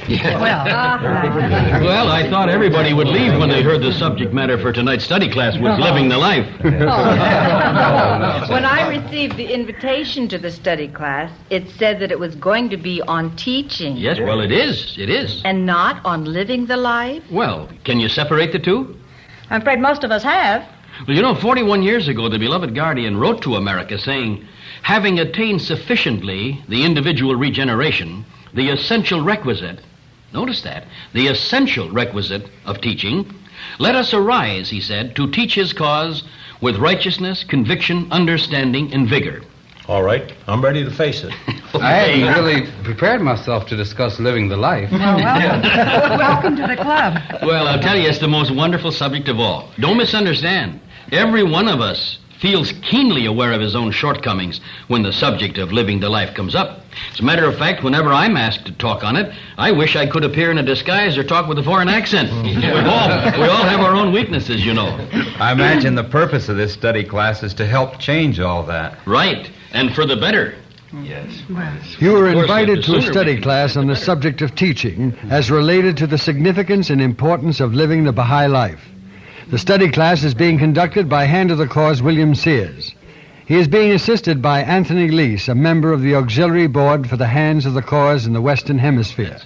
Well, I thought everybody would leave when they heard the subject matter for tonight's study class was living the life. When I received the invitation to the study class, it said that it was going to be on teaching. Yes, well, it is. It is. And not on living the life? Well, can you separate the two? I'm afraid most of us have. Well, 41 years ago, the beloved Guardian wrote to America saying, having attained sufficiently the individual regeneration, the essential requisite, notice that, the essential requisite of teaching, let us arise, he said, to teach his cause with righteousness, conviction, understanding, and vigor. All right, I'm ready to face it. I hadn't really prepared myself to discuss living the life. Welcome to the club. Well, I'll tell you, it's the most wonderful subject of all. Don't misunderstand. Every one of us feels keenly aware of his own shortcomings when the subject of living the life comes up. As a matter of fact, whenever I'm asked to talk on it, I wish I could appear in a disguise or talk with a foreign accent. We all have our own weaknesses, I imagine the purpose of this study class is to help change all that. Right, and for the better. Yes. You were invited to a study class on the subject of teaching as related to the significance and importance of living the Baha'i life. The study class is being conducted by Hand of the Cause William Sears. He is being assisted by Anthony Lease, a member of the Auxiliary Board for the Hands of the Cause in the Western Hemisphere.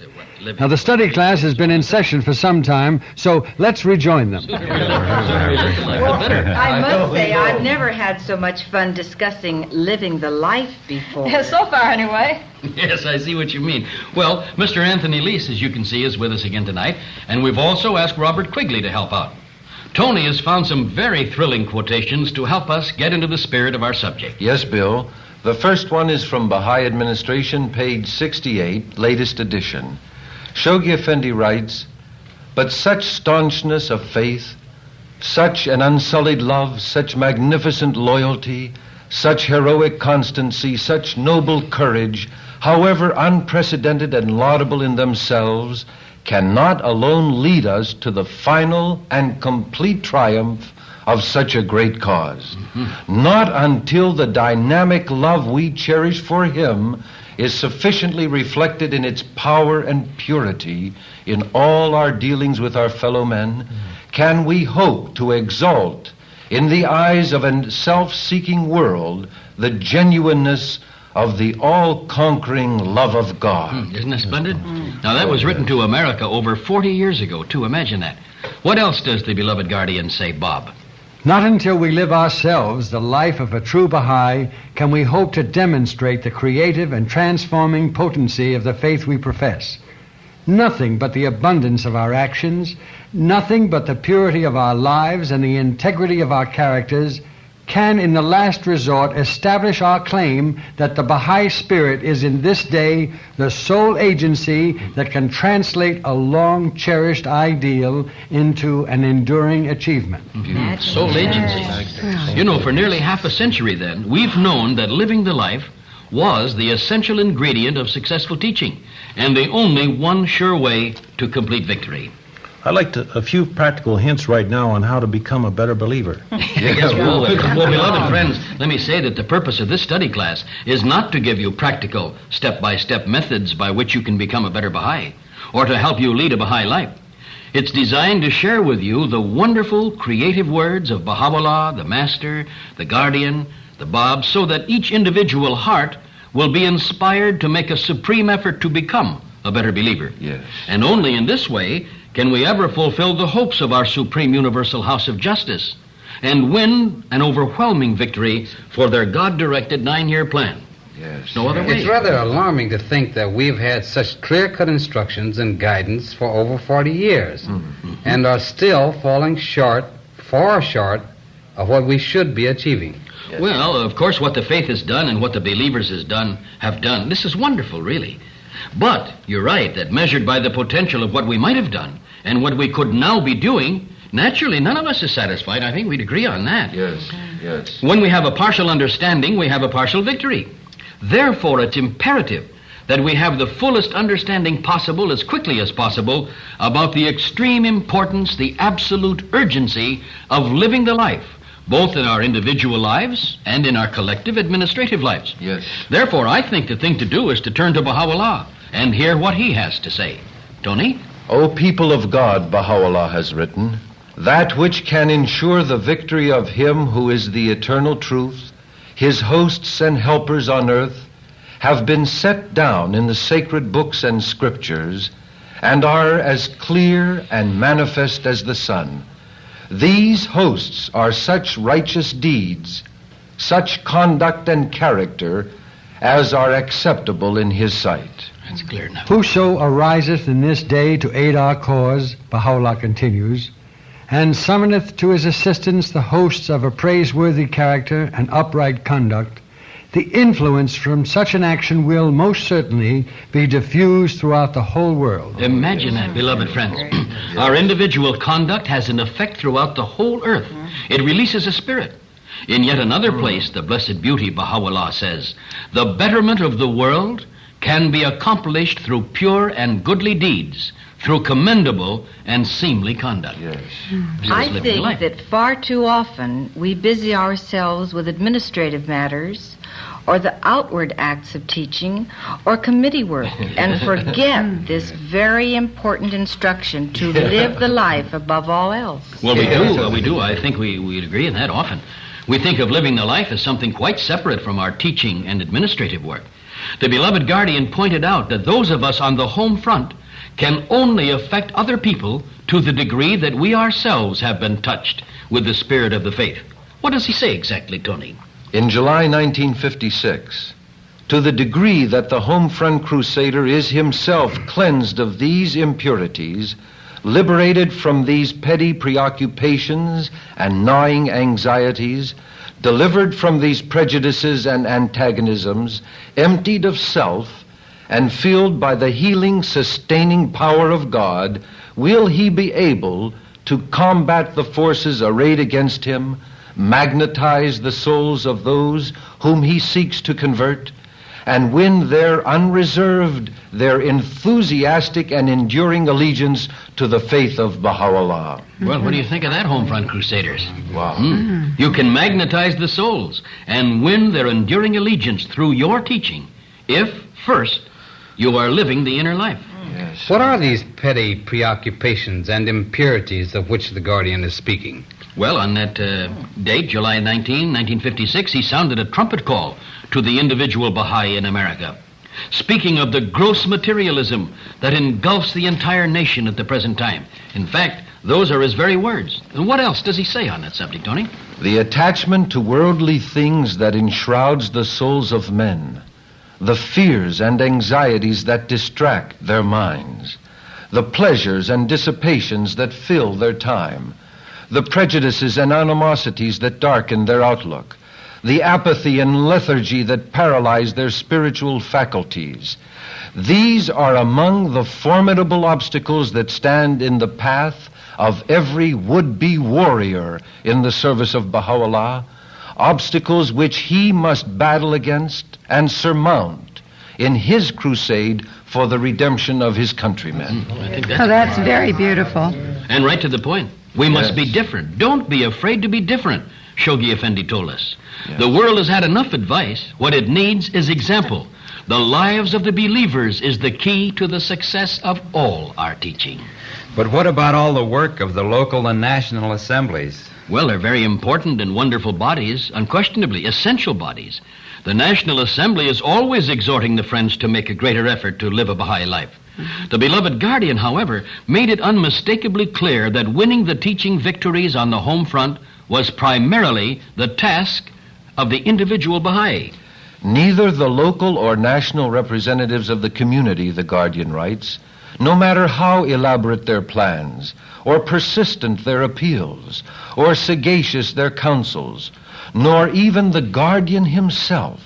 Now, the study class has been in session for some time, so let's rejoin them. I must say, I've never had so much fun discussing living the life before. So far, anyway. Yes, I see what you mean. Well, Mr. Anthony Lease, as you can see, is with us again tonight, and we've also asked Robert Quigley to help out. Tony has found some very thrilling quotations to help us get into the spirit of our subject. Yes, Bill. The first one is from Baha'i Administration, page 68, latest edition. Shoghi Effendi writes, "But such staunchness of faith, such an unsullied love, such magnificent loyalty, such heroic constancy, such noble courage, however unprecedented and laudable in themselves, cannot alone lead us to the final and complete triumph of such a great cause. Not until the dynamic love we cherish for him is sufficiently reflected in its power and purity in all our dealings with our fellow men can we hope to exalt in the eyes of a self-seeking world the genuineness of the all-conquering love of God." Isn't that splendid? Now, that was written to America over 40 years ago, too. Imagine that. What else does the beloved Guardian say, Bob? Not until we live ourselves the life of a true Baha'i can we hope to demonstrate the creative and transforming potency of the faith we profess. Nothing but the abundance of our actions, nothing but the purity of our lives and the integrity of our characters can, in the last resort, establish our claim that the Baha'i spirit is in this day the sole agency that can translate a long-cherished ideal into an enduring achievement. Sole agency. For nearly half a century then, we've known that living the life was the essential ingredient of successful teaching and the only one sure way to complete victory. I'd like a few practical hints right now on how to become a better believer. Well, beloved friends, let me say that the purpose of this study class is not to give you practical, step-by-step methods by which you can become a better Baha'i, or to help you lead a Baha'i life. It's designed to share with you the wonderful, creative words of Baha'u'llah, the Master, the Guardian, the Bab, so that each individual heart will be inspired to make a supreme effort to become a better believer. Yes. And only in this way can we ever fulfill the hopes of our supreme universal house of justice and win an overwhelming victory for their God-directed 9-year plan. Yes. No other way. It's rather alarming to think that we've had such clear-cut instructions and guidance for over 40 years and are still falling short, far short, of what we should be achieving. Yes. Well, of course, what the faith has done and what the believers have done, this is wonderful, really. But you're right that measured by the potential of what we might have done and what we could now be doing, naturally, none of us is satisfied. I think we'd agree on that. Yes, yes. When we have a partial understanding, we have a partial victory. Therefore, it's imperative that we have the fullest understanding possible as quickly as possible about the extreme importance, the absolute urgency of living the life, both in our individual lives and in our collective administrative lives. Yes. Therefore, I think the thing to do is to turn to Baha'u'llah and hear what he has to say. Tony? O people of God, Baha'u'llah has written, that which can ensure the victory of him who is the eternal truth, his hosts and helpers on earth, have been set down in the sacred books and scriptures, and are as clear and manifest as the sun. These hosts are such righteous deeds, such conduct and character, as are acceptable in his sight. That's clear enough. Whoso ariseth in this day to aid our cause, Baha'u'llah continues, and summoneth to his assistance the hosts of a praiseworthy character and upright conduct, the influence from such an action will most certainly be diffused throughout the whole world. Imagine that, beloved friends. Our individual conduct has an effect throughout the whole earth. It releases a spirit. In yet another place, the Blessed Beauty, Baha'u'llah, says, the betterment of the world can be accomplished through pure and goodly deeds, through commendable and seemly conduct. Yes. I think that far too often we busy ourselves with administrative matters or the outward acts of teaching or committee work and forget this very important instruction to live the life above all else. Well, we do. I think we agree in that often. We think of living the life as something quite separate from our teaching and administrative work. The beloved guardian pointed out that those of us on the home front can only affect other people to the degree that we ourselves have been touched with the spirit of the faith. What does he say exactly, Tony? In July 1956, to the degree that the home front crusader is himself cleansed of these impurities, liberated from these petty preoccupations and gnawing anxieties, delivered from these prejudices and antagonisms, emptied of self, and filled by the healing, sustaining power of God, will he be able to combat the forces arrayed against him, magnetize the souls of those whom he seeks to convert, and win their unreserved, their enthusiastic and enduring allegiance to the faith of Baha'u'llah. Well, what do you think of that, home front crusaders? Wow. You can magnetize the souls and win their enduring allegiance through your teaching if, first, you are living the inner life. Yes. What are these petty preoccupations and impurities of which the guardian is speaking? Well, on that date, July 19, 1956, he sounded a trumpet call to the individual Baha'i in America, speaking of the gross materialism that engulfs the entire nation at the present time. In fact, those are his very words. And what else does he say on that subject, Tony? The attachment to worldly things that enshrouds the souls of men, the fears and anxieties that distract their minds, the pleasures and dissipations that fill their time, the prejudices and animosities that darken their outlook, the apathy and lethargy that paralyze their spiritual faculties. These are among the formidable obstacles that stand in the path of every would-be warrior in the service of Baha'u'llah, obstacles which he must battle against and surmount in his crusade for the redemption of his countrymen. I think That's very beautiful. And right to the point. We must Yes. be different. Don't be afraid to be different, Shoghi Effendi told us. Yes. The world has had enough advice. What it needs is example. The lives of the believers is the key to the success of all our teaching. But what about all the work of the local and national assemblies? Well, they're very important and wonderful bodies, unquestionably essential bodies. The National Assembly is always exhorting the Friends to make a greater effort to live a Baha'i life. The beloved guardian, however, made it unmistakably clear that winning the teaching victories on the home front was primarily the task of the individual Baha'i. Neither the local or national representatives of the community, the guardian writes, no matter how elaborate their plans, or persistent their appeals, or sagacious their counsels, nor even the guardian himself,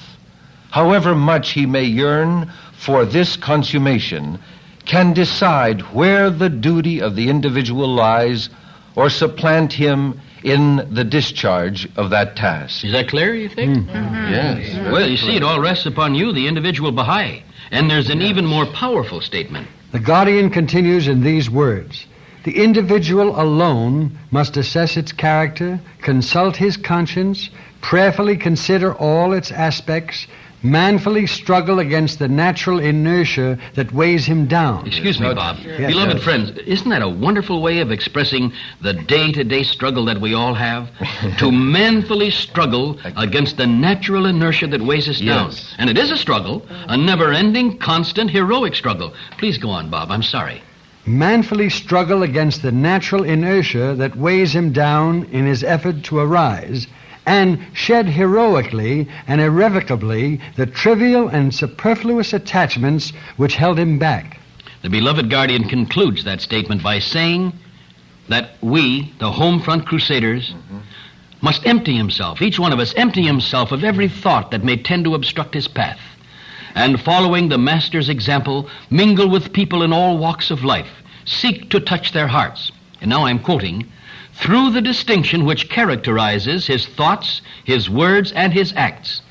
however much he may yearn for this consummation, can decide where the duty of the individual lies or supplant him in the discharge of that task. Is that clear, you think? Yes. Well, you see, it all rests upon you, the individual Baha'i. And there's an even more powerful statement. The guardian continues in these words: the individual alone must assess its character, consult his conscience, prayerfully consider all its aspects, manfully struggle against the natural inertia that weighs him down. Excuse me, Bob. Beloved friends, isn't that a wonderful way of expressing the day-to-day struggle that we all have? To manfully struggle against the natural inertia that weighs us down. And it is a struggle, a never-ending, constant, heroic struggle. Please go on, Bob. I'm sorry. Manfully struggle against the natural inertia that weighs him down in his effort to arise, and shed heroically and irrevocably the trivial and superfluous attachments which held him back. The beloved guardian concludes that statement by saying that we, the home front crusaders, must empty himself, each one of us empty himself of every thought that may tend to obstruct his path, and following the Master's example, mingle with people in all walks of life, seek to touch their hearts. And now I'm quoting, through the distinction which characterizes his thoughts, his words, and his acts,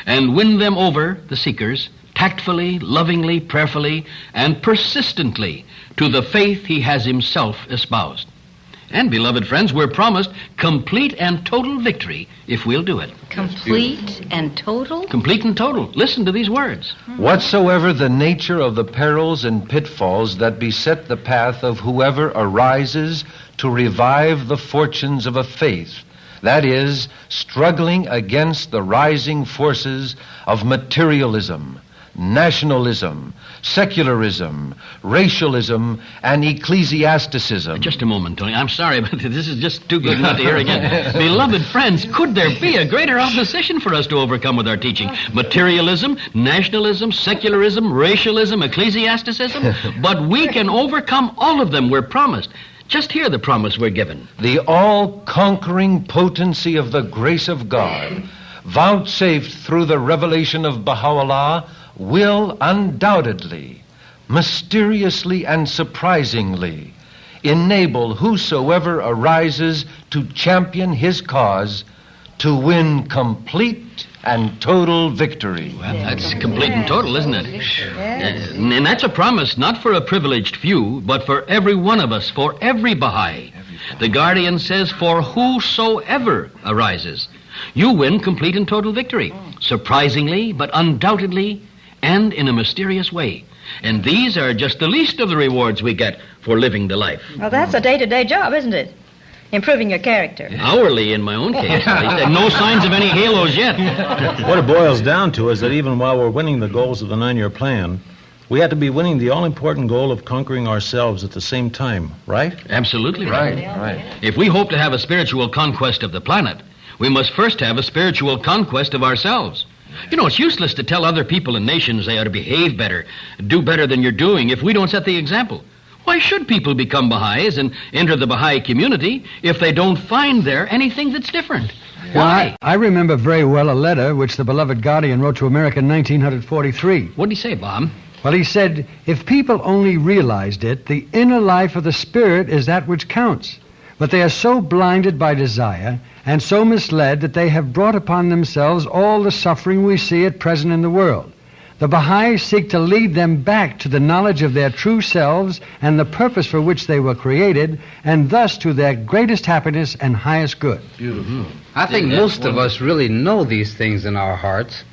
and win them over, the seekers, tactfully, lovingly, prayerfully, and persistently to the faith he has himself espoused. And, beloved friends, we're promised complete and total victory if we'll do it. Complete and total? Complete and total. Listen to these words. Whatsoever the nature of the perils and pitfalls that beset the path of whoever arises to revive the fortunes of a faith, that is, struggling against the rising forces of materialism, nationalism, secularism, racialism, and ecclesiasticism. Just a moment, Tony. I'm sorry, but this is just too good not to hear again. Beloved friends, could there be a greater opposition for us to overcome with our teaching? Materialism, nationalism, secularism, racialism, ecclesiasticism? But we can overcome all of them, we're promised. Just hear the promise we're given. The all-conquering potency of the grace of God, vouchsafed through the revelation of Baha'u'llah, will undoubtedly, mysteriously, and surprisingly enable whosoever arises to champion his cause to win complete and total victory. Well, that's complete and total, isn't it? Yes. And that's a promise not for a privileged few, but for every one of us, for every Baha'i. The guardian says, for whosoever arises, you win complete and total victory. Surprisingly, but undoubtedly, and in a mysterious way. And these are just the least of the rewards we get for living the life. Well, that's a day-to-day job, isn't it? Improving your character. Hourly, in my own case, at least. And no signs of any halos yet. What it boils down to is that even while we're winning the goals of the 9-year plan, we have to be winning the all-important goal of conquering ourselves at the same time, right? Absolutely right. Right. If we hope to have a spiritual conquest of the planet, we must first have a spiritual conquest of ourselves. You know, it's useless to tell other people and nations they ought to behave better, do better than you're doing if we don't set the example. Why should people become Baha'is and enter the Baha'i community if they don't find there anything that's different? Why? Well, I remember very well a letter which the beloved guardian wrote to America in 1943. What did he say, Bob? Well, he said, if people only realized it, the inner life of the spirit is that which counts. But they are so blinded by desire and so misled that they have brought upon themselves all the suffering we see at present in the world. The Baha'is seek to lead them back to the knowledge of their true selves and the purpose for which they were created, and thus to their greatest happiness and highest good. Beautiful. I think most of us really know these things in our hearts.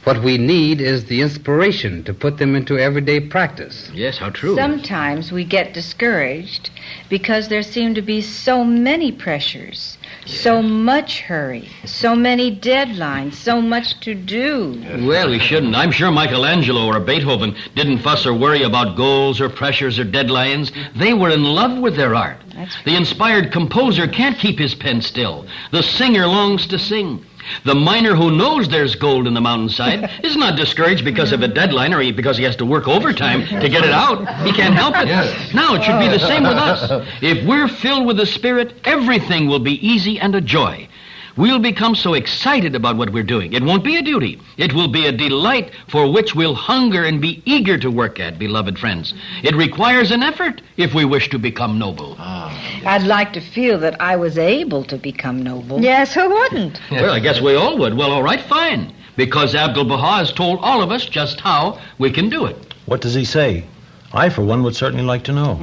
What we need is the inspiration to put them into everyday practice. Yes, how true. Sometimes we get discouraged because there seem to be so many pressures, so much hurry, so many deadlines, so much to do. Well, we shouldn't. I'm sure Michelangelo or Beethoven didn't fuss or worry about goals or pressures or deadlines. They were in love with their art. The inspired composer can't keep his pen still. The singer longs to sing. The miner who knows there's gold in the mountainside is not discouraged because of a deadline or because he has to work overtime to get it out. He can't help it. Yes. Now, it should be the same with us. If we're filled with the Spirit, everything will be easy and a joy. We'll become so excited about what we're doing. It won't be a duty. It will be a delight for which we'll hunger and be eager to work at, beloved friends. It requires an effort if we wish to become noble. I'd like to feel that I was able to become noble. Yes, who wouldn't? Well, I guess we all would. Well, all right, fine. Because Abdul-Baha has told all of us just how we can do it. What does he say? I, for one, would certainly like to know.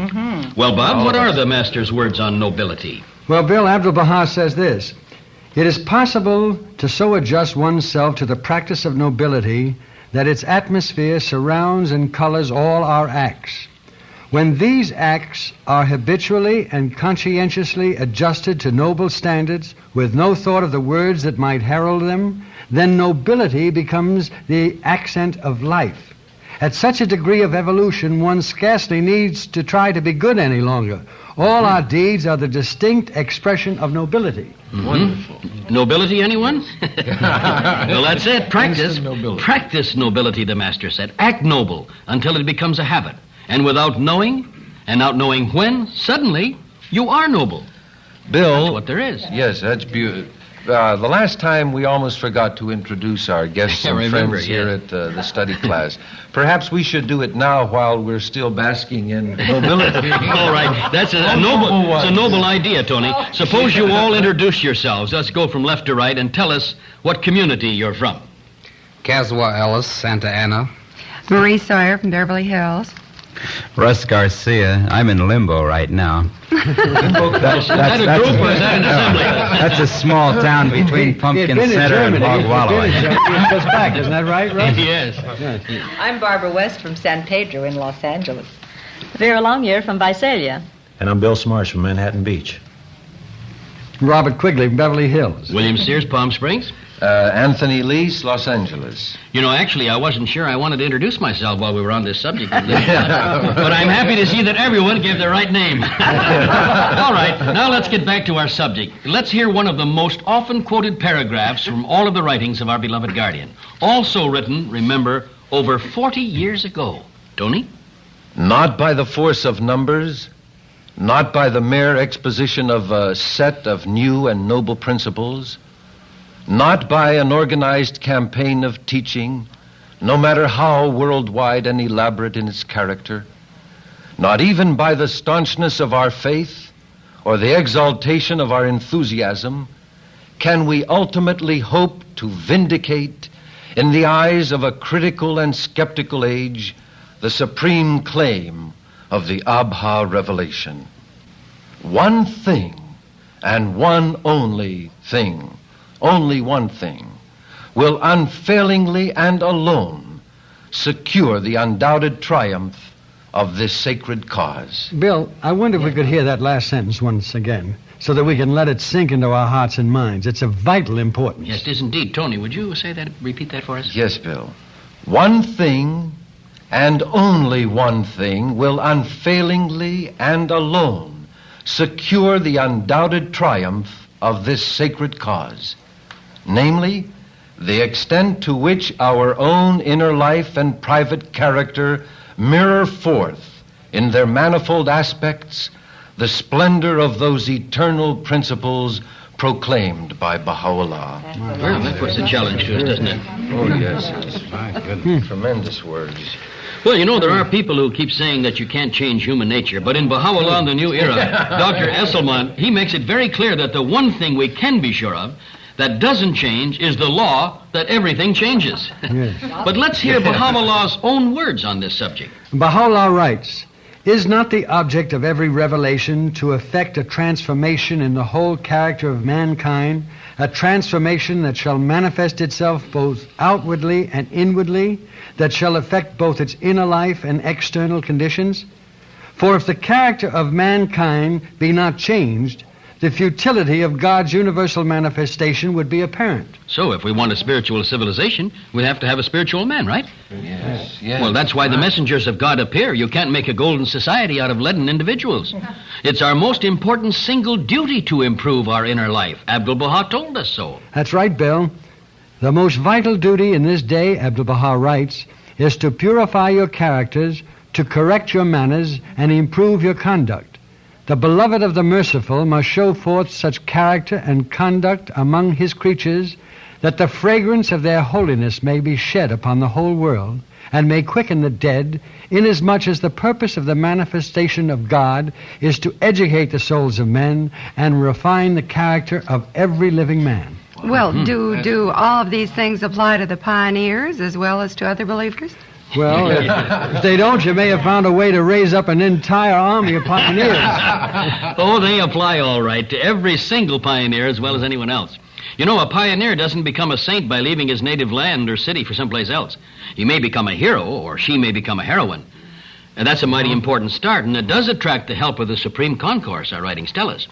Well, Bob, what are the Master's words on nobility? Well, Bill, Abdul-Baha says this. It is possible to so adjust oneself to the practice of nobility that its atmosphere surrounds and colors all our acts. When these acts are habitually and conscientiously adjusted to noble standards with no thought of the words that might herald them, then nobility becomes the accent of life. At such a degree of evolution, one scarcely needs to try to be good any longer. All our deeds are the distinct expression of nobility. Wonderful. Nobility, anyone? Well, that's it. Practice nobility, the master said. Act noble until it becomes a habit. And without knowing, and not knowing when, suddenly, you are noble. Bill. That's what there is. Yes, that's beautiful. The last time we almost forgot to introduce our guests and friends here at the study class. Perhaps we should do it now while we're still basking in nobility. All right. That's a noble idea, Tony. Suppose you all introduce yourselves. Let's go from left to right and tell us what community you're from. Caswell Ellis, Santa Ana. Marie Sawyer from Beverly Hills. Russ Garcia. I'm in limbo right now. Is that a group or is that an assembly? That's a small town between Pumpkin Center and Hog Wallow. Just back, isn't that right, Russ? Yes. I'm Barbara West from San Pedro in Los Angeles. Vera Longyear from Visalia. And I'm Bill Smarsh from Manhattan Beach. Robert Quigley from Beverly Hills. William Sears, Palm Springs. Anthony Lease, Los Angeles. You know, actually, I wasn't sure I wanted to introduce myself while we were on this subject. But I'm happy to see that everyone gave their right name. All right, now let's get back to our subject. Let's hear one of the most often quoted paragraphs from all of the writings of our beloved guardian. Also written, remember, over 40 years ago. Tony? Not by the force of numbers, not by the mere exposition of a set of new and noble principles, not by an organized campaign of teaching, no matter how worldwide and elaborate in its character, not even by the staunchness of our faith or the exaltation of our enthusiasm, can we ultimately hope to vindicate in the eyes of a critical and skeptical age the supreme claim of the Abha revelation. One thing, and one only thing, only one thing, will unfailingly and alone secure the undoubted triumph of this sacred cause. Bill, I wonder if we could hear that last sentence once again, so that we can let it sink into our hearts and minds. It's of vital importance. Yes, it is indeed. Tony, would you say that, repeat that for us? Yes, Bill. One thing, and only one thing, will unfailingly and alone secure the undoubted triumph of this sacred cause. Namely, the extent to which our own inner life and private character mirror forth in their manifold aspects the splendor of those eternal principles proclaimed by Baha'u'llah. Well, that puts a challenge to us, doesn't it? Oh, yes. Tremendous words. Well, you know, there are people who keep saying that you can't change human nature, but in Baha'u'llah in the New Era, Dr. Esselman, he makes it very clear that the one thing we can be sure of that doesn't change is the law that everything changes. Yes. But let's hear Baha'u'llah's own words on this subject. Baha'u'llah writes, "Is not the object of every revelation to effect a transformation in the whole character of mankind, a transformation that shall manifest itself both outwardly and inwardly, that shall affect both its inner life and external conditions? For if the character of mankind be not changed, the futility of God's universal manifestation would be apparent." So if we want a spiritual civilization, we have to have a spiritual man, right? Yes, yes. Well, that's why the messengers of God appear. You can't make a golden society out of leaden individuals. It's our most important single duty to improve our inner life. Abdul-Baha told us so. That's right, Bill. The most vital duty in this day, Abdul-Baha writes, is to purify your characters, to correct your manners, and improve your conduct. The beloved of the merciful must show forth such character and conduct among his creatures that the fragrance of their holiness may be shed upon the whole world and may quicken the dead, inasmuch as the purpose of the manifestation of God is to educate the souls of men and refine the character of every living man. Well, do all of these things apply to the pioneers as well as to other believers? Well, if they don't, you may have found a way to raise up an entire army of pioneers. Oh, they apply all right to every single pioneer as well as anyone else. You know, a pioneer doesn't become a saint by leaving his native land or city for someplace else. He may become a hero, or she may become a heroine. And that's a mighty important start, and it does attract the help of the Supreme Concourse, our writings tell us.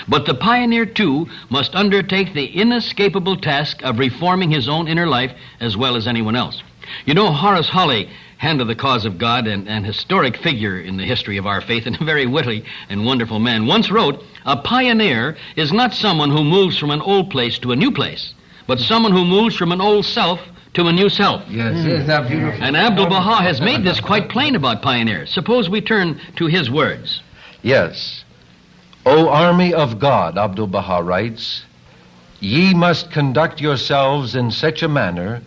But the pioneer, too, must undertake the inescapable task of reforming his own inner life as well as anyone else. You know, Horace Holly, hand of the cause of God and an historic figure in the history of our faith, and a very witty and wonderful man, once wrote, "A pioneer is not someone who moves from an old place to a new place, but someone who moves from an old self to a new self." Yes, isn't that beautiful? And Abdu'l-Baha has made this quite plain about pioneers. Suppose we turn to his words. Yes. O army of God, Abdu'l-Baha writes, ye must conduct yourselves in such a manner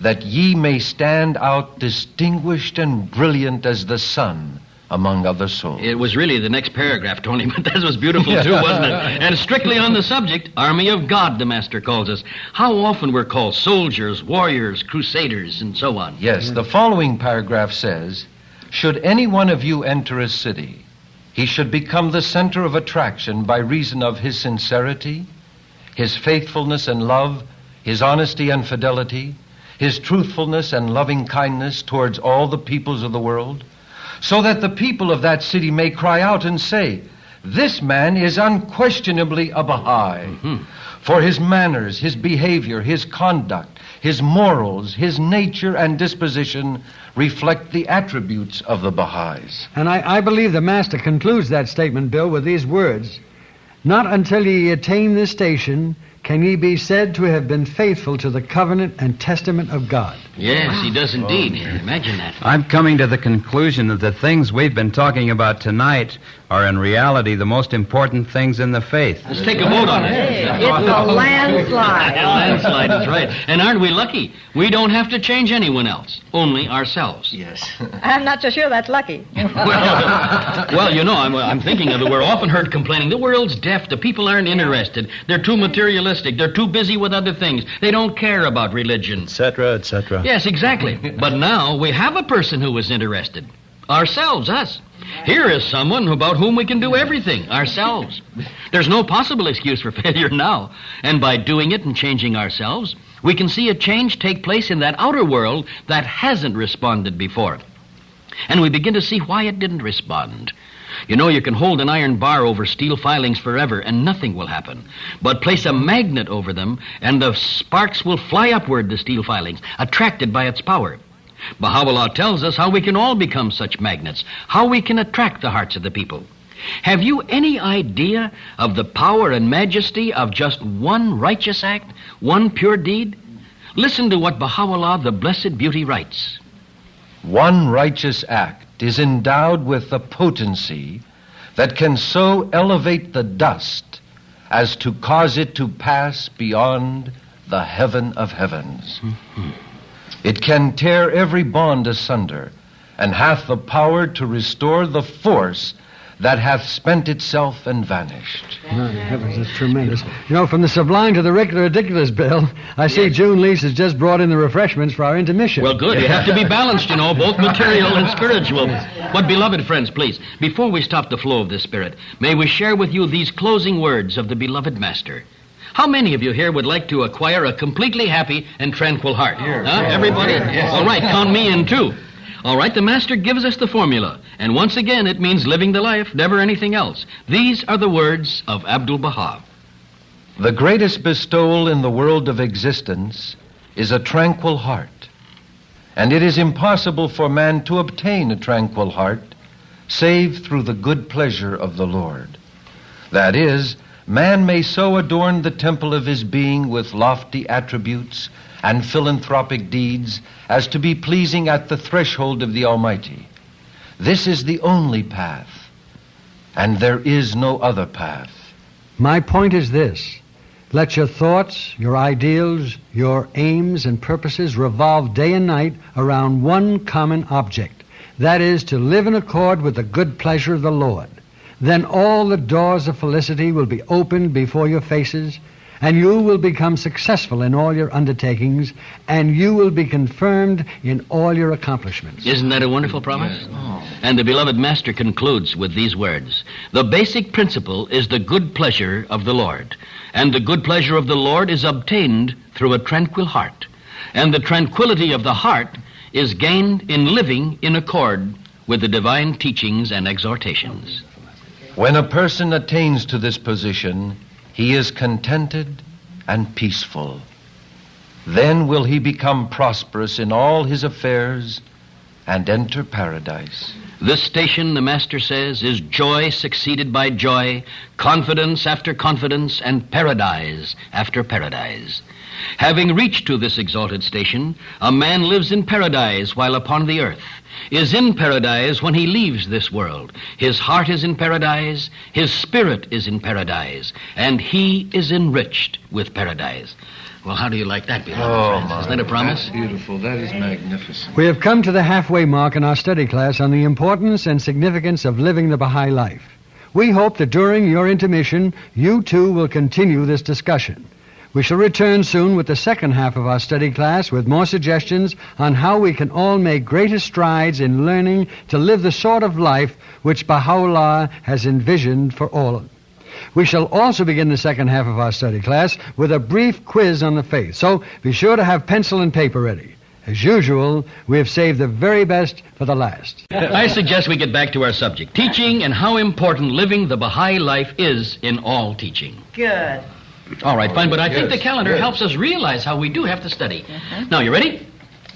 that ye may stand out distinguished and brilliant as the sun among other souls. It was really the next paragraph, Tony, but that was beautiful too, wasn't it? And strictly on the subject, army of God, the Master calls us. How often we're called soldiers, warriors, crusaders, and so on. Yes, the following paragraph says, should any one of you enter a city, he should become the center of attraction by reason of his sincerity, his faithfulness and love, his honesty and fidelity, his truthfulness and loving kindness towards all the peoples of the world, so that the people of that city may cry out and say, this man is unquestionably a Baha'i. For his manners, his behavior, his conduct, his morals, his nature and disposition reflect the attributes of the Baha'is. And I believe the Master concludes that statement, Bill, with these words, not until ye attain this station can ye be said to have been faithful to the covenant and testament of God. Yes, he does indeed. Imagine that. I'm coming to the conclusion that the things we've been talking about tonight are in reality the most important things in the faith. Let's take a vote on it. It's a landslide. A landslide is right. And aren't we lucky? We don't have to change anyone else, only ourselves. Yes. I'm not so sure that's lucky. Well, you know, I'm thinking of it. We're often heard complaining, the world's deaf, the people aren't interested, they're too materialistic, they're too busy with other things, they don't care about religion. Etc., etc. Yes, exactly. But now we have a person who is interested. Ourselves, us. Here is someone about whom we can do everything, ourselves. There's no possible excuse for failure now. And by doing it and changing ourselves, we can see a change take place in that outer world that hasn't responded before. And we begin to see why it didn't respond. You know, you can hold an iron bar over steel filings forever and nothing will happen. But place a magnet over them and the sparks will fly upward the steel filings, attracted by its power. Baha'u'llah tells us how we can all become such magnets, how we can attract the hearts of the people. Have you any idea of the power and majesty of just one righteous act, one pure deed? Listen to what Baha'u'llah, the Blessed Beauty, writes. One righteous act is endowed with the potency that can so elevate the dust as to cause it to pass beyond the heaven of heavens. It can tear every bond asunder, and hath the power to restore the force that hath spent itself and vanished. My heavens, that's tremendous. You know, from the sublime to the ridiculous, Bill, I see June Lease has just brought in the refreshments for our intermission. Well, good. You have to be balanced, you know, both material and spiritual. But, beloved friends, please, before we stop the flow of this spirit, may we share with you these closing words of the beloved Master. How many of you here would like to acquire a completely happy and tranquil heart? Everybody? Yes. All right, count me in, too. All right, the Master gives us the formula. And once again, it means living the life, never anything else. These are the words of Abdu'l-Baha. The greatest bestowal in the world of existence is a tranquil heart. And it is impossible for man to obtain a tranquil heart save through the good pleasure of the Lord. That is, man may so adorn the temple of his being with lofty attributes and philanthropic deeds as to be pleasing at the threshold of the Almighty. This is the only path, and there is no other path. My point is this. Let your thoughts, your ideals, your aims and purposes revolve day and night around one common object. That is, to live in accord with the good pleasure of the Lord. Then all the doors of felicity will be opened before your faces, and you will become successful in all your undertakings, and you will be confirmed in all your accomplishments. Isn't that a wonderful promise? Yes. Oh. And the beloved Master concludes with these words: the basic principle is the good pleasure of the Lord, and the good pleasure of the Lord is obtained through a tranquil heart, and the tranquility of the heart is gained in living in accord with the divine teachings and exhortations. When a person attains to this position, he is contented and peaceful. Then will he become prosperous in all his affairs and enter paradise. This station, the Master says, is joy succeeded by joy, confidence after confidence, and paradise after paradise. Having reached to this exalted station, a man lives in paradise while upon the earth, is in paradise when he leaves this world. His heart is in paradise, his spirit is in paradise, and he is enriched with paradise. Well, how do you like that, beloved friends? Isn't that a promise? That's beautiful. That is magnificent. We have come to the halfway mark in our study class on the importance and significance of living the Baha'i life. We hope that during your intermission, you too will continue this discussion. We shall return soon with the second half of our study class with more suggestions on how we can all make greater strides in learning to live the sort of life which Baha'u'llah has envisioned for all. We shall also begin the second half of our study class with a brief quiz on the faith, so be sure to have pencil and paper ready. As usual, we have saved the very best for the last. I suggest we get back to our subject, teaching and how important living the Baha'i life is in all teaching. Good. All right, fine, but I think the calendar helps us realize how we do have to study. Now, you ready?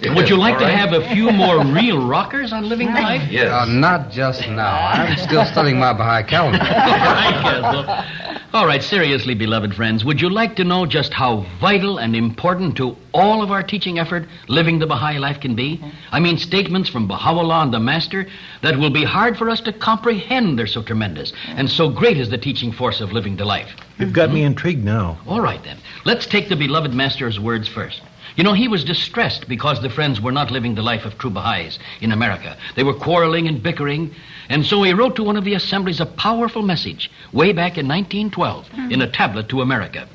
Would you like to have a few more real rockers on living the life? Yes. Not just now. I'm still studying my Baha'i calendar. I guess. Well, all right, seriously, beloved friends, would you like to know just how vital and important to all of our teaching effort living the Baha'i life can be? I mean, statements from Baha'u'llah and the Master that will be hard for us to comprehend. They're so tremendous, and so great is the teaching force of living the life. You've got me intrigued now. All right, then. Let's take the beloved Master's words first. You know, he was distressed because the Friends were not living the life of true Baha'is in America. They were quarreling and bickering, and so he wrote to one of the assemblies a powerful message way back in 1912 in a tablet to America.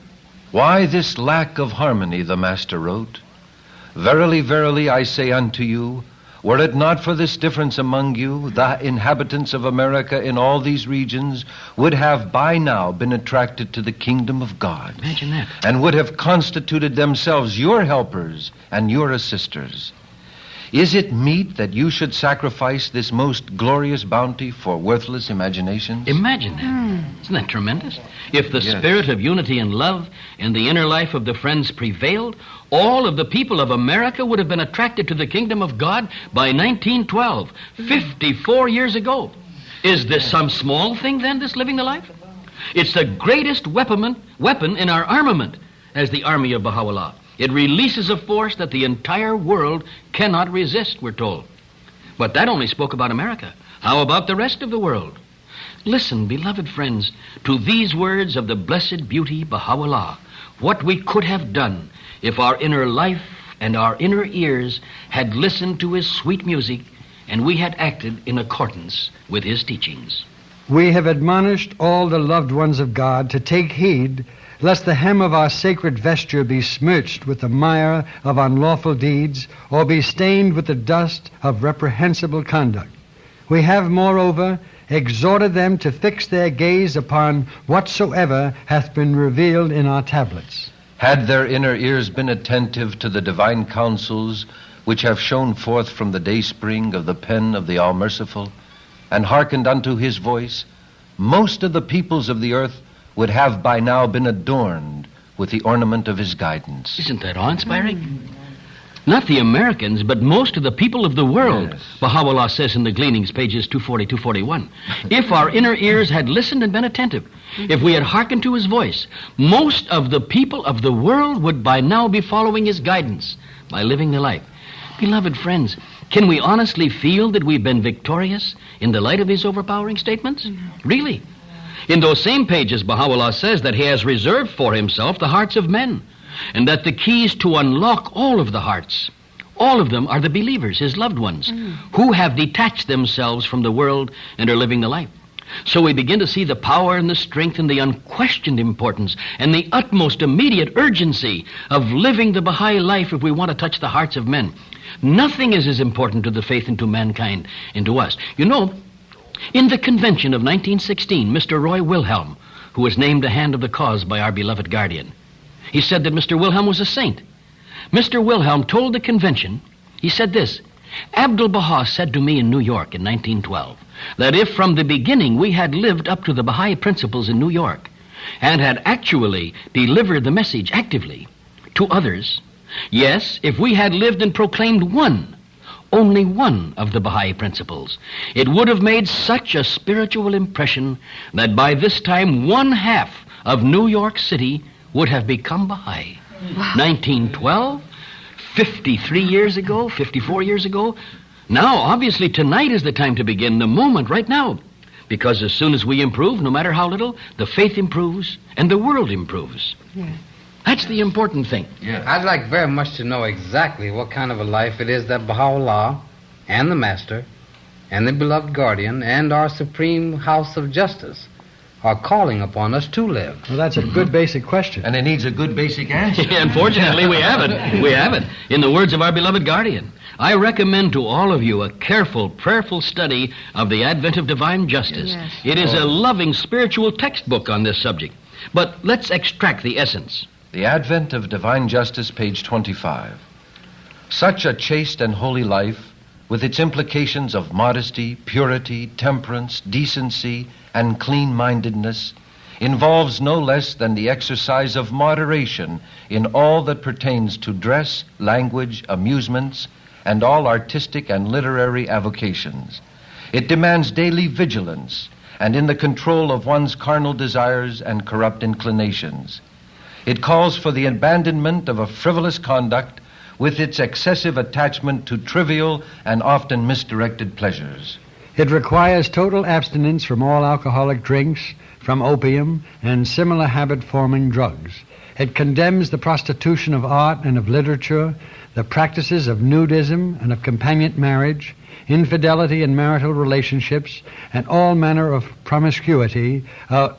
Why this lack of harmony, the Master wrote? Verily, verily, I say unto you, were it not for this difference among you, the inhabitants of America in all these regions would have by now been attracted to the kingdom of God. Imagine that. And would have constituted themselves your helpers and your assisters. Is it meet that you should sacrifice this most glorious bounty for worthless imaginations? Imagine that. Isn't that tremendous? If the spirit of unity and love in the inner life of the Friends prevailed, all of the people of America would have been attracted to the kingdom of God by 1912, 54 years ago. Is this some small thing, then, this living the life? It's the greatest weapon in our armament as the army of Baha'u'llah. It releases a force that the entire world cannot resist, we're told. But that only spoke about America. How about the rest of the world? Listen, beloved friends, to these words of the blessed beauty Baha'u'llah, what we could have done if our inner life and our inner ears had listened to his sweet music and we had acted in accordance with his teachings. We have admonished all the loved ones of God to take heed lest the hem of our sacred vesture be smirched with the mire of unlawful deeds, or be stained with the dust of reprehensible conduct. We have, moreover, exhorted them to fix their gaze upon whatsoever hath been revealed in our tablets. Had their inner ears been attentive to the divine counsels which have shone forth from the dayspring of the pen of the All-Merciful, and hearkened unto his voice, most of the peoples of the earth would have by now been adorned with the ornament of his guidance. Isn't that awe-inspiring? Not the Americans, but most of the people of the world. Yes. Baha'u'llah says in the Gleanings, pages 240, 241, if our inner ears had listened and been attentive, if we had hearkened to his voice, most of the people of the world would by now be following his guidance by living the life. Beloved friends, can we honestly feel that we've been victorious in the light of these overpowering statements? Really? In those same pages, Baha'u'llah says that he has reserved for himself the hearts of men, and that the keys to unlock all of the hearts, all of them are the believers, his loved ones, who have detached themselves from the world and are living the life. So we begin to see the power and the strength and the unquestioned importance and the utmost immediate urgency of living the Baha'i life if we want to touch the hearts of men. Nothing is as important to the faith and to mankind and to us. You know, in the convention of 1916, Mr. Roy Wilhelm, who was named a hand of the cause by our beloved guardian, he said that Mr. Wilhelm was a saint. Mr. Wilhelm told the convention, he said this, Abdu'l-Baha said to me in New York in 1912 that if from the beginning we had lived up to the Baha'i principles in New York and had actually delivered the message actively to others, yes, if we had lived and proclaimed only one of the Baha'i principles, it would have made such a spiritual impression that by this time 1/2 of New York City would have become Baha'i. Wow. 1912, 53 years ago, 54 years ago. Now, obviously, tonight is the time to begin, the moment, right now. Because as soon as we improve, no matter how little, the faith improves and the world improves. Yeah. That's the important thing. Yeah. I'd like very much to know exactly what kind of a life it is that Baha'u'llah and the Master and the beloved guardian and our Supreme House of Justice are calling upon us to live. Well, that's a good basic question. And it needs a good basic answer. Yeah, unfortunately, we haven't. We haven't. In the words of our beloved guardian, I recommend to all of you a careful, prayerful study of the Advent of Divine Justice. Yes. It is a loving spiritual textbook on this subject. But let's extract the essence. The Advent of Divine Justice, page 25. Such a chaste and holy life, with its implications of modesty, purity, temperance, decency, and clean-mindedness, involves no less than the exercise of moderation in all that pertains to dress, language, amusements, and all artistic and literary avocations. It demands daily vigilance and in the control of one's carnal desires and corrupt inclinations. It calls for the abandonment of a frivolous conduct with its excessive attachment to trivial and often misdirected pleasures. It requires total abstinence from all alcoholic drinks, from opium, and similar habit-forming drugs. It condemns the prostitution of art and of literature, the practices of nudism and of companion marriage, infidelity in marital relationships, and all manner of promiscuity,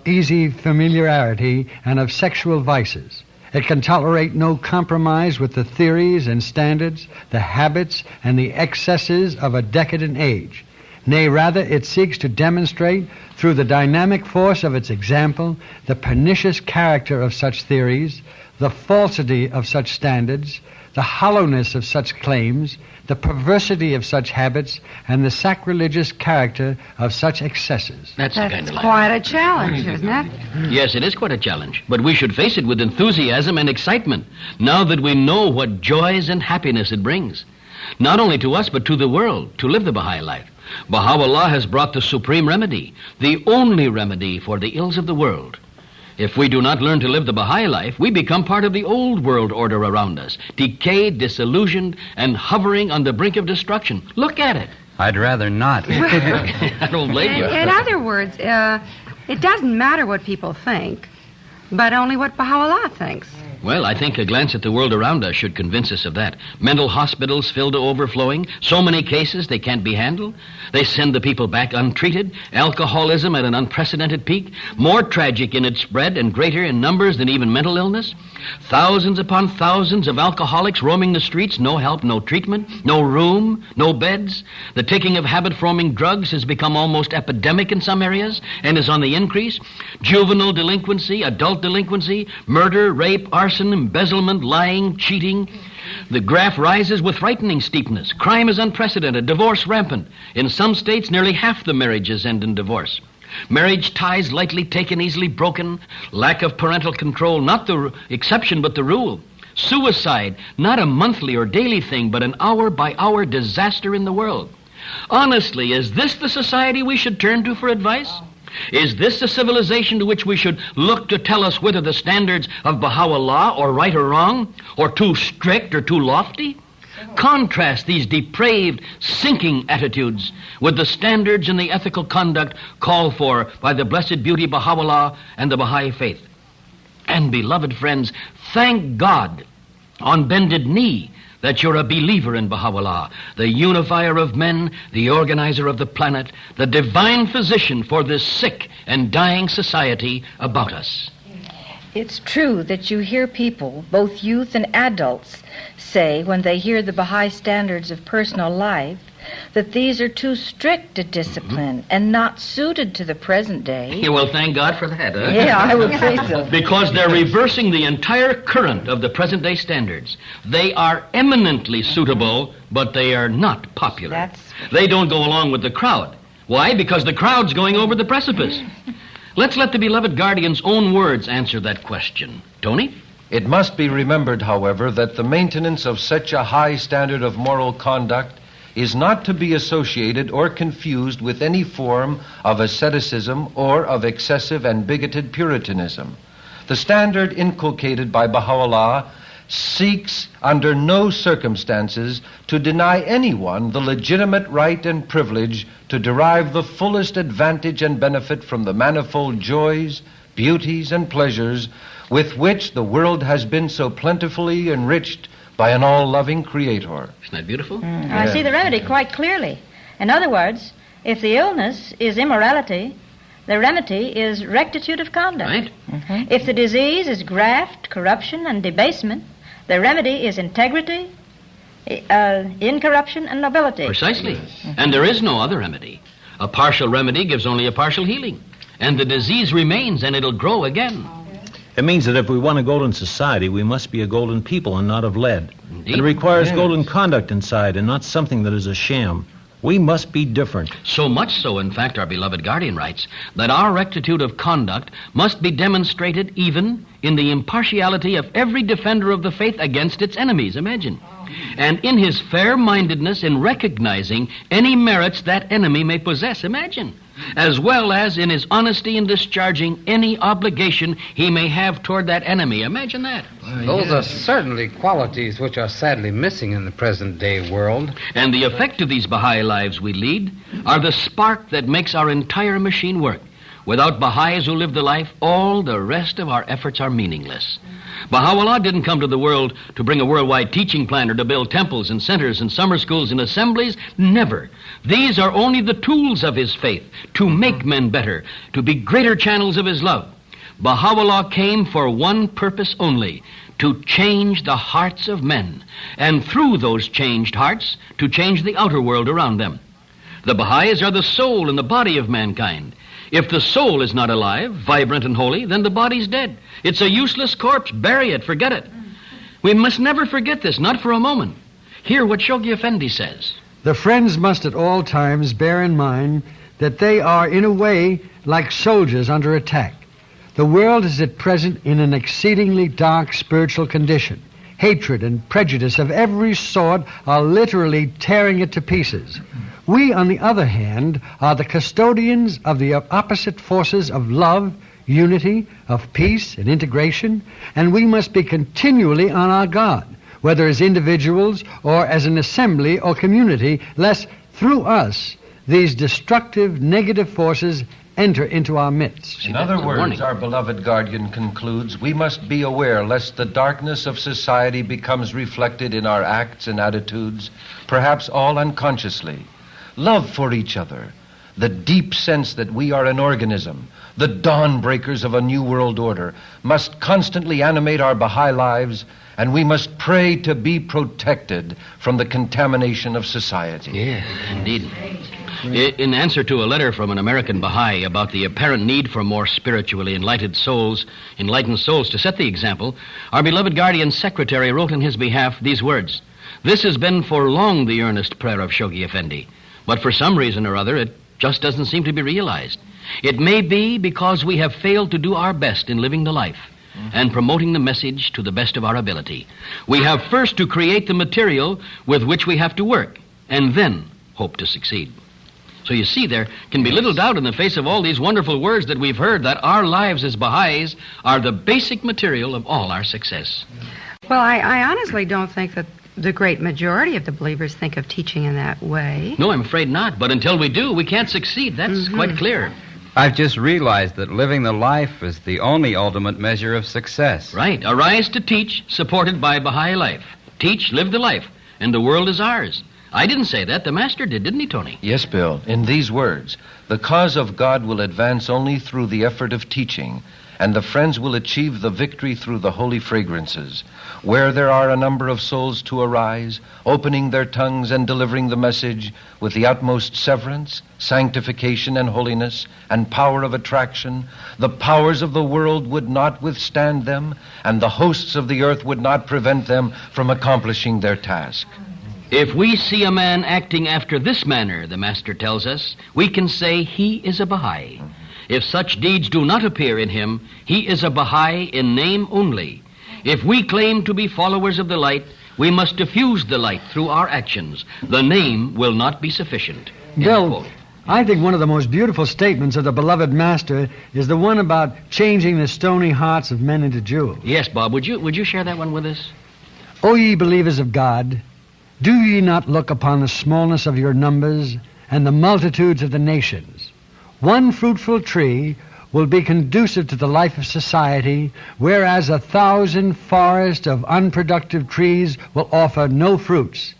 easy familiarity, and of sexual vices. It can tolerate no compromise with the theories and standards, the habits, and the excesses of a decadent age. Nay, rather, it seeks to demonstrate, through the dynamic force of its example, the pernicious character of such theories, the falsity of such standards, the hollowness of such claims, the perversity of such habits, and the sacrilegious character of such excesses. That's quite a challenge, isn't it? Yes, it is quite a challenge. But we should face it with enthusiasm and excitement, now that we know what joys and happiness it brings. Not only to us, but to the world, to live the Baha'i life. Baha'u'llah has brought the supreme remedy, the only remedy for the ills of the world. If we do not learn to live the Baha'i life, we become part of the old world order around us, decayed, disillusioned, and hovering on the brink of destruction. Look at it. I'd rather not. I don't blame you. In other words, it doesn't matter what people think, but only what Baha'u'llah thinks. Well, I think a glance at the world around us should convince us of that. Mental hospitals filled to overflowing, so many cases they can't be handled. They send the people back untreated. Alcoholism at an unprecedented peak, more tragic in its spread and greater in numbers than even mental illness. Thousands upon thousands of alcoholics roaming the streets, no help, no treatment, no room, no beds. The taking of habit-forming drugs has become almost epidemic in some areas and is on the increase. Juvenile delinquency, adult delinquency, murder, rape, arson, embezzlement, lying, cheating. The graph rises with frightening steepness. Crime is unprecedented, divorce rampant. In some states, nearly half the marriages end in divorce. Marriage ties lightly taken, easily broken. Lack of parental control, not the exception but the rule. Suicide, not a monthly or daily thing, but an hour-by-hour disaster in the world. Honestly, is this the society we should turn to for advice? Is this the civilization to which we should look to tell us whether the standards of Baha'u'llah are right or wrong, or too strict or too lofty? Contrast these depraved, sinking attitudes with the standards and the ethical conduct called for by the Blessed Beauty Baha'u'llah and the Baha'i faith. And, beloved friends, thank God on bended knee that you're a believer in Baha'u'llah, the unifier of men, the organizer of the planet, the divine physician for this sick and dying society about us. It's true that you hear people, both youth and adults, say when they hear the Baha'i standards of personal life that these are too strict a discipline and not suited to the present day. Yeah, well, thank God for that, huh? Yeah, I would say so. Because they're reversing the entire current of the present-day standards. They are eminently suitable, but they are not popular. They don't go along with the crowd. Why? Because the crowd's going over the precipice. Let's let the beloved guardian's own words answer that question. Tony? It must be remembered, however, that the maintenance of such a high standard of moral conduct is not to be associated or confused with any form of asceticism or of excessive and bigoted Puritanism. The standard inculcated by Baha'u'llah seeks under no circumstances to deny anyone the legitimate right and privilege to derive the fullest advantage and benefit from the manifold joys, beauties, and pleasures with which the world has been so plentifully enriched by an all-loving Creator. Isn't that beautiful? I see the remedy quite clearly. In other words, if the illness is immorality, the remedy is rectitude of conduct. Right. If the disease is graft, corruption, and debasement, the remedy is integrity, incorruption, and nobility. Precisely. And there is no other remedy. A partial remedy gives only a partial healing. And the disease remains, and it'll grow again. It means that if we want a golden society, we must be a golden people and not of lead. Indeed. And it requires golden conduct inside and not something that is a sham. We must be different. So much so, in fact, our beloved guardian writes, that our rectitude of conduct must be demonstrated even in the impartiality of every defender of the faith against its enemies. Imagine. And in his fair-mindedness in recognizing any merits that enemy may possess. Imagine. As well as in his honesty in discharging any obligation he may have toward that enemy. Imagine that. Those are certainly qualities which are sadly missing in the present-day world. And the effect of these Baha'i lives we lead are the spark that makes our entire machine work. Without Baha'is who live the life, all the rest of our efforts are meaningless. Baha'u'llah didn't come to the world to bring a worldwide teaching plan or to build temples and centers and summer schools and assemblies. Never. These are only the tools of his faith to make men better, to be greater channels of his love. Baha'u'llah came for one purpose only, to change the hearts of men, and through those changed hearts, to change the outer world around them. The Baha'is are the soul and the body of mankind. If the soul is not alive, vibrant and holy, then the body's dead. It's a useless corpse. Bury it. Forget it. We must never forget this, not for a moment. Hear what Shoghi Effendi says. The friends must at all times bear in mind that they are, in a way, like soldiers under attack. The world is at present in an exceedingly dark spiritual condition. Hatred and prejudice of every sort are literally tearing it to pieces. We, on the other hand, are the custodians of the opposite forces of love, unity, of peace and integration, and we must be continually on our guard, whether as individuals or as an assembly or community, lest through us these destructive, negative forces enter into our midst. In other words, our beloved guardian concludes, we must be aware lest the darkness of society becomes reflected in our acts and attitudes, perhaps all unconsciously. Love for each other, the deep sense that we are an organism, the dawn breakers of a new world order, must constantly animate our Baha'i lives, and we must pray to be protected from the contamination of society. Yes, indeed. In answer to a letter from an American Baha'i about the apparent need for more spiritually enlightened souls to set the example, our beloved guardian's secretary wrote in his behalf these words: "This has been for long the earnest prayer of Shoghi Effendi, but for some reason or other it just doesn't seem to be realized. It may be because we have failed to do our best in living the life and promoting the message to the best of our ability. We have first to create the material with which we have to work, and then hope to succeed." So you see, there can be little doubt in the face of all these wonderful words that we've heard that our lives as Baha'is are the basic material of all our success. Well, I honestly don't think that the great majority of the believers think of teaching in that way. No, I'm afraid not. But until we do, we can't succeed. That's quite clear. I've just realized that living the life is the only ultimate measure of success. Right. Arise to teach, supported by Baha'i life. Teach, live the life, and the world is ours. I didn't say that. The Master did, didn't he, Tony? Yes, Bill. In these words, the cause of God will advance only through the effort of teaching, and the friends will achieve the victory through the holy fragrances. Where there are a number of souls to arise, opening their tongues and delivering the message with the utmost severance, sanctification and holiness, and power of attraction, the powers of the world would not withstand them, and the hosts of the earth would not prevent them from accomplishing their task. If we see a man acting after this manner, the Master tells us, we can say he is a Baha'i. If such deeds do not appear in him, he is a Baha'i in name only. If we claim to be followers of the light, we must diffuse the light through our actions. The name will not be sufficient. Bill, I think one of the most beautiful statements of the beloved Master is the one about changing the stony hearts of men into jewels. Yes, Bob, would you share that one with us? O ye believers of God, do ye not look upon the smallness of your numbers and the multitudes of the nations? One fruitful tree will be conducive to the life of society, whereas 1,000 forests of unproductive trees will offer no fruits.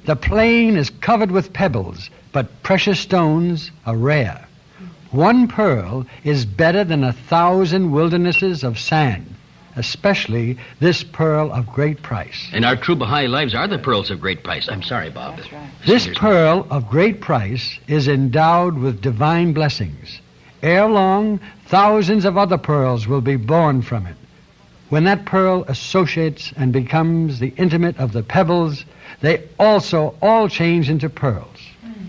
The plain is covered with pebbles, but precious stones are rare. One pearl is better than 1,000 wildernesses of sand, especially this pearl of great price. And our true Baha'i lives are the pearls of great price. I'm sorry, Bob. That's right. This pearl of great price is endowed with divine blessings. Ere long, thousands of other pearls will be born from it. When that pearl associates and becomes the intimate of the pebbles, they also all change into pearls.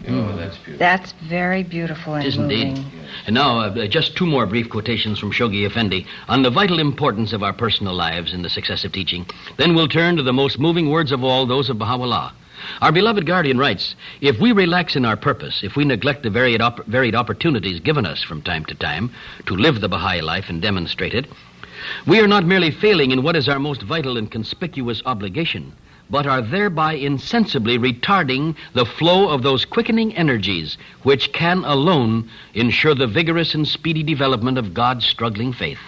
Oh, that's beautiful. That's very beautiful and It is moving. indeed. And now, just two more brief quotations from Shoghi Effendi on the vital importance of our personal lives in the success of teaching. Then we'll turn to the most moving words of all, those of Baha'u'llah. Our beloved guardian writes, if we relax in our purpose, if we neglect the varied opportunities given us from time to time to live the Baha'i life and demonstrate it, we are not merely failing in what is our most vital and conspicuous obligation, but are thereby insensibly retarding the flow of those quickening energies which can alone ensure the vigorous and speedy development of God's struggling faith.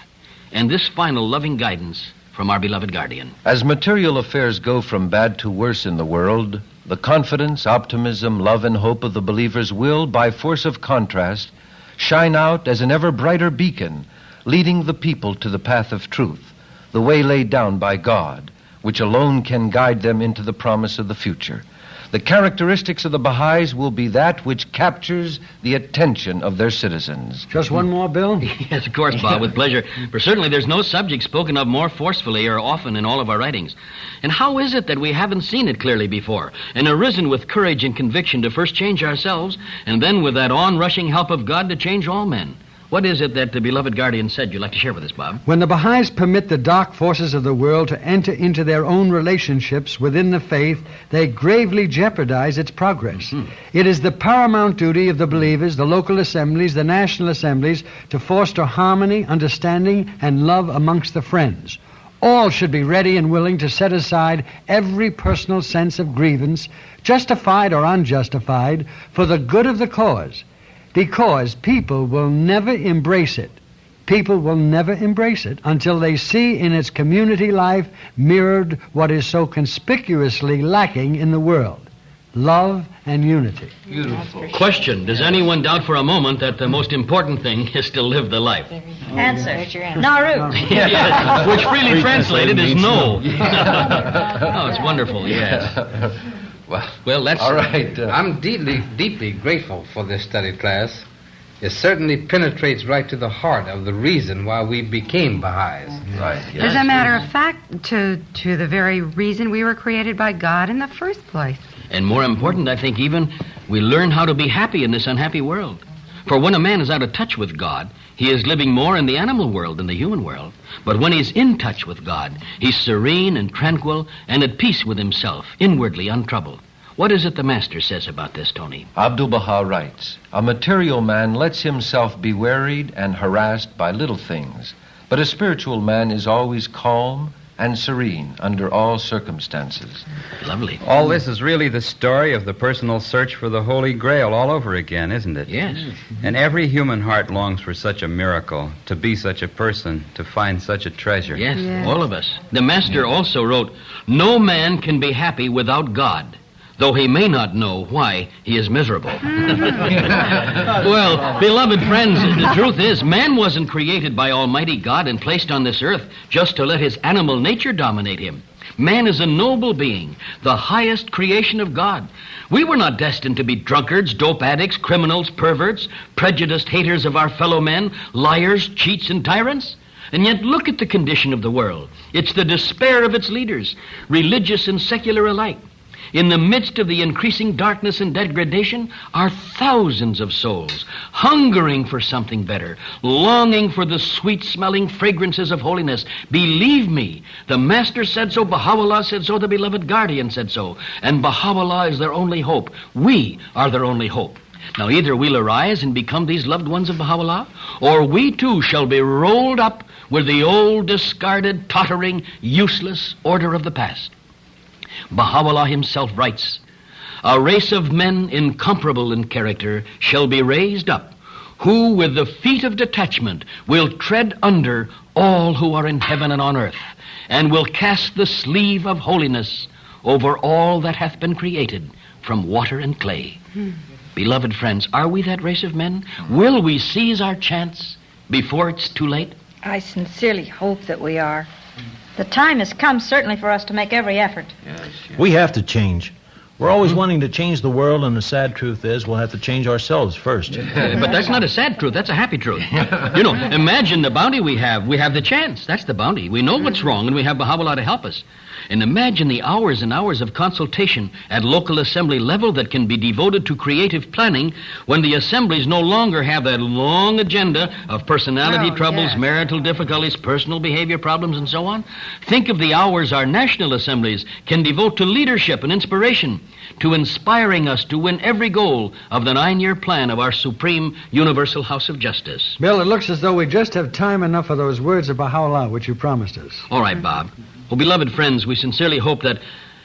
And this final loving guidance from our beloved guardian. As material affairs go from bad to worse in the world, the confidence, optimism, love, and hope of the believers will, by force of contrast, shine out as an ever brighter beacon, leading the people to the path of truth, the way laid down by God, which alone can guide them into the promise of the future. The characteristics of the Baha'is will be that which captures the attention of their citizens. Just one more, Bill? Yes, of course, Bob, with pleasure. For certainly there's no subject spoken of more forcefully or often in all of our writings. And how is it that we haven't seen it clearly before and arisen with courage and conviction to first change ourselves and then with that on-rushing help of God to change all men? What is it that the beloved guardian said you'd like to share with us, Bob? When the Baha'is permit the dark forces of the world to enter into their own relationships within the faith, they gravely jeopardize its progress. Mm-hmm. It is the paramount duty of the believers, the local assemblies, the national assemblies, to foster harmony, understanding, and love amongst the friends. All should be ready and willing to set aside every personal sense of grievance, justified or unjustified, for the good of the cause. Because people will never embrace it. People will never embrace it until they see in its community life mirrored what is so conspicuously lacking in the world: love and unity. Beautiful. Question: does anyone doubt for a moment that the most important thing is to live the life? Answer. Naru. Yes, which freely translated is no. Oh, it's wonderful, yes. Well, that's... All right. I'm deeply grateful for this study class. It certainly penetrates right to the heart of the reason why we became Baha'is. Right. Yes. As a matter of fact, to the very reason we were created by God in the first place. And more important, I think even, we learn how to be happy in this unhappy world. For when a man is out of touch with God, he is living more in the animal world than the human world. But when he's in touch with God, he's serene and tranquil and at peace with himself, inwardly untroubled. What is it the Master says about this, Tony? Abdu'l-Baha writes, a material man lets himself be worried and harassed by little things, but a spiritual man is always calm and serene under all circumstances. Lovely. All this is really the story of the personal search for the Holy Grail all over again, isn't it? Yes. And every human heart longs for such a miracle, to be such a person, to find such a treasure. Yes, all of us. The Master also wrote, "No man can be happy without God, though he may not know why he is miserable." Well, beloved friends, the truth is, man wasn't created by Almighty God and placed on this earth just to let his animal nature dominate him. Man is a noble being, the highest creation of God. We were not destined to be drunkards, dope addicts, criminals, perverts, prejudiced haters of our fellow men, liars, cheats, and tyrants. And yet look at the condition of the world. It's the despair of its leaders, religious and secular alike. In the midst of the increasing darkness and degradation are thousands of souls hungering for something better, longing for the sweet-smelling fragrances of holiness. Believe me, the Master said so, Baha'u'llah said so, the beloved guardian said so, and Baha'u'llah is their only hope. We are their only hope. Now, either we'll arise and become these loved ones of Baha'u'llah, or we too shall be rolled up with the old, discarded, tottering, useless order of the past. Baha'u'llah himself writes, "A race of men incomparable in character shall be raised up, who with the feet of detachment will tread under all who are in heaven and on earth, and will cast the sleeve of holiness over all that hath been created from water and clay." Beloved friends, are we that race of men? Will we seize our chance before it's too late? I sincerely hope that we are. The time has come, certainly, for us to make every effort. We have to change. We're always wanting to change the world, and the sad truth is we'll have to change ourselves first. But that's not a sad truth. That's a happy truth. You know, imagine the bounty we have. We have the chance. That's the bounty. We know what's wrong, and we have Baha'u'llah to help us. And imagine the hours and hours of consultation at local assembly level that can be devoted to creative planning when the assemblies no longer have that long agenda of personality troubles, marital difficulties, personal behavior problems, and so on. Think of the hours our national assemblies can devote to leadership and inspiration, to inspiring us to win every goal of the 9-year plan of our supreme universal house of justice. Bill, it looks as though we just have time enough for those words of Baha'u'llah which you promised us. All right, Bob. Well, beloved friends, we sincerely hope that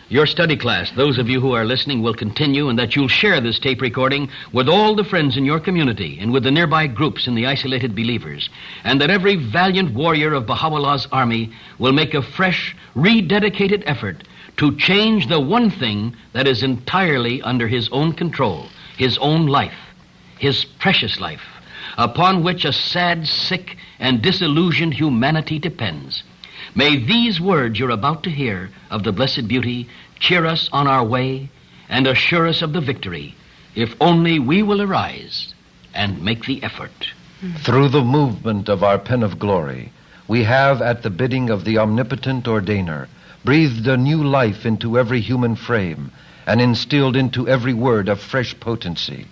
your study class, those of you who are listening, will continue, and that you'll share this tape recording with all the friends in your community and with the nearby groups and the isolated believers, and that every valiant warrior of Baha'u'llah's army will make a fresh, rededicated effort to change the one thing that is entirely under his own control, his own life, his precious life, upon which a sad, sick, and disillusioned humanity depends. May these words you're about to hear of the Blessed Beauty cheer us on our way and assure us of the victory, if only we will arise and make the effort. Through the movement of our pen of glory, we have, at the bidding of the omnipotent ordainer, breathed a new life into every human frame and instilled into every word a fresh potency.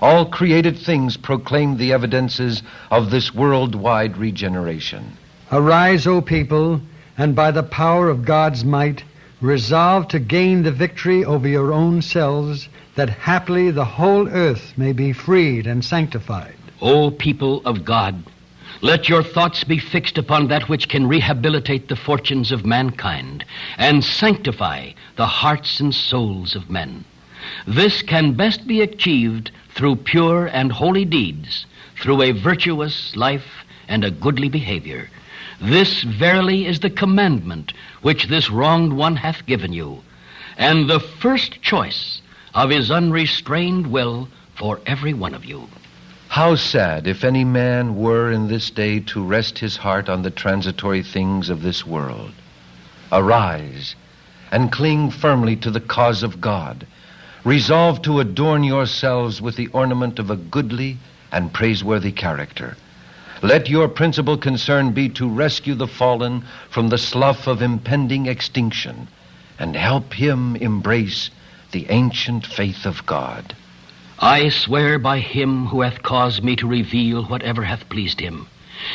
All created things proclaim the evidences of this worldwide regeneration. Arise, O people, and by the power of God's might, resolve to gain the victory over your own selves, that haply the whole earth may be freed and sanctified. O people of God, let your thoughts be fixed upon that which can rehabilitate the fortunes of mankind and sanctify the hearts and souls of men. This can best be achieved through pure and holy deeds, through a virtuous life and a goodly behavior. This verily is the commandment which this wronged one hath given you, and the first choice of his unrestrained will for every one of you. How sad if any man were in this day to rest his heart on the transitory things of this world. Arise and cling firmly to the cause of God. Resolve to adorn yourselves with the ornament of a goodly and praiseworthy character. Let your principal concern be to rescue the fallen from the slough of impending extinction and help him embrace the ancient faith of God. I swear by him who hath caused me to reveal whatever hath pleased him.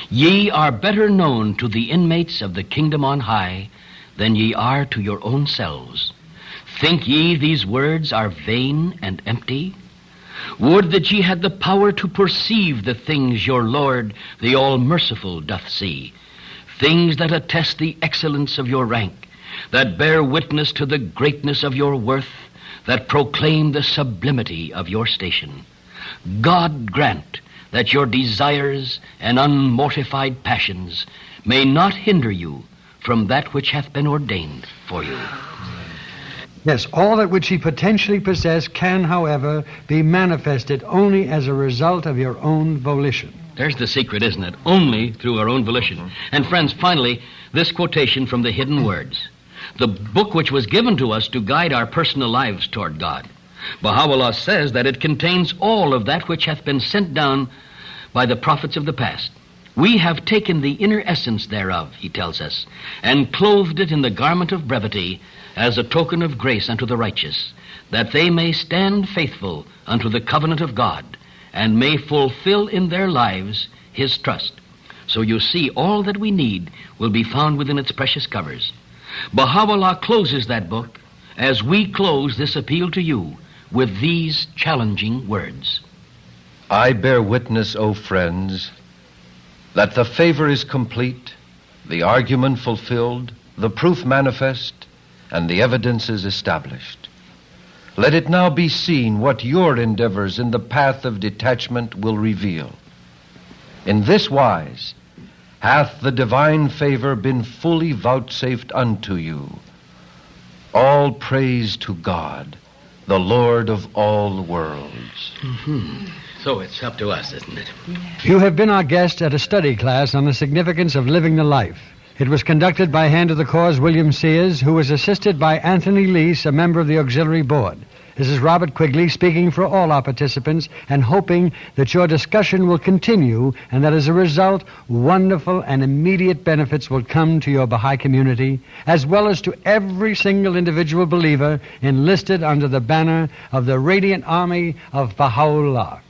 Ye are better known to the inmates of the kingdom on high than ye are to your own selves. Think ye these words are vain and empty? Would that ye had the power to perceive the things your Lord, the All-Merciful, doth see. things that attest the excellence of your rank, that bear witness to the greatness of your worth, that proclaim the sublimity of your station. God grant that your desires and unmortified passions may not hinder you from that which hath been ordained for you. Yes, all that which ye potentially possess can, however, be manifested only as a result of your own volition. There's the secret, isn't it? Only through our own volition. And friends, finally, this quotation from the Hidden Words, the book which was given to us to guide our personal lives toward God. Baha'u'llah says that it contains all of that which hath been sent down by the prophets of the past. We have taken the inner essence thereof, he tells us, and clothed it in the garment of brevity as a token of grace unto the righteous, that they may stand faithful unto the covenant of God, and may fulfill in their lives his trust. So you see, all that we need will be found within its precious covers. Baha'u'llah closes that book, as we close this appeal to you, with these challenging words. I bear witness, O friends, that the favor is complete, the argument fulfilled, the proof manifest, and the evidence is established. Let it now be seen what your endeavors in the path of detachment will reveal. In this wise hath the divine favor been fully vouchsafed unto you. All praise to God, the Lord of all worlds. So it's up to us, isn't it? You have been our guest at a study class on the significance of living the life. It was conducted by Hand of the Cause William Sears, who was assisted by Anthony Lease, a member of the Auxiliary Board. This is Robert Quigley speaking for all our participants and hoping that your discussion will continue and that as a result, wonderful and immediate benefits will come to your Baha'i community as well as to every single individual believer enlisted under the banner of the Radiant Army of Baha'u'llah.